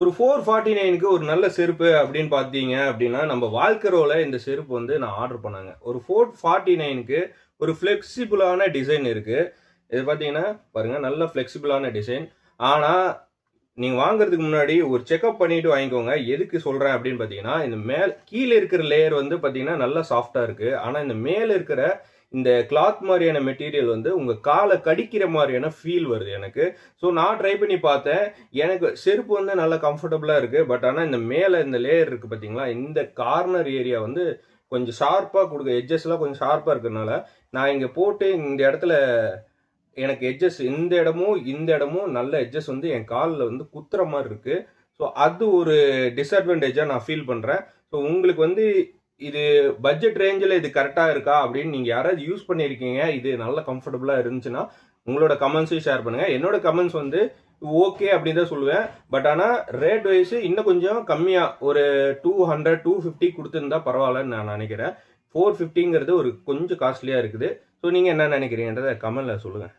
ஒரு 449க்கு ஒரு நல்ல செருப்பு அப்படின்னு பார்த்தீங்க அப்படின்னா, நம்ம வால்கரோல இந்த செருப்பு வந்து நான் ஆர்டர் பண்ணேங்க. ஒரு 449க்கு ஒரு ஃப்ளெக்சிபிளான டிசைன் இருக்கு. இது பார்த்தீங்கன்னா, பாருங்க நல்ல ஃப்ளெக்சிபிளான டிசைன். ஆனா, நீங்க வாங்குறதுக்கு முன்னாடி ஒரு செக்கப் பண்ணிட்டு வாங்கிக்கோங்க. எதுக்கு சொல்றேன் அப்படின்னு பார்த்தீங்கன்னா, இந்த கீழ இருக்கிற லேயர் வந்து பார்த்தீங்கன்னா, நல்லா சாஃப்ட்டா இருக்கு. ஆனா, இந்த மேல இருக்கிற இந்த கிளாத் மாரியான மெட்டீரியல் வந்து உங்க கால கடிக்கிற மாரியான ஃபீல் வருது எனக்கு. ஸோ நான் ட்ரை பண்ணி பார்த்தேன். எனக்கு செருப்பு வந்து நல்லா கம்ஃபர்டபுளா இருக்கு. பட் ஆனா இந்த மேல இந்த லேயர் இருக்கு பார்த்தீங்களா? இந்த கார்னர் ஏரியா வந்து கொஞ்சம் ஷார்ப்பா எட்ஜஸ்லாம் கொஞ்சம் ஷார்ப்பா இருக்கறனால, நான் இங்க போட்டு இந்த இடத்துல எனக்கு எட்ஜஸ் இந்த இடமும், இந்த இடமும் நல்ல எட்ஜஸ் வந்து என் கால்ல வந்து குத்துற மாரி இருக்கு. ஸோ அது ஒரு டிஸ்அட்வான்டேஜா நான் ஃபீல் பண்றேன். ஸோ உங்களுக்கு வந்து இது பட்ஜெட் ரேஞ்சில இது கரெக்ட்டா இருக்கா? அப்படின்னு நீங்க யாராவது யூஸ் பண்ணியிருக்கீங்க, இது நல்ல கம்ஃபர்டபுளா இருந்துச்சுன்னா, உங்களோட கமெண்ட்ஸையும் ஷேர் பண்ணுங்க. என்னோட கமெண்ட்ஸ் வந்து ஓகே அப்படின்னு தான் சொல்லுவேன். பட் ஆனா ரேட் வைஸ் இன்னும் கொஞ்சம் கம்மியா ஒரு 200, 250 குடுத்திருந்தா பரவாயில்லன்னு நான் நினைக்கிறேன். 450ங்கிறது ஒரு கொஞ்சம் காஸ்ட்லியா இருக்குது. ஸோ நீங்க என்ன நினைக்கிறீங்கன்றத கமெண்ட்ல சொல்லுங்க.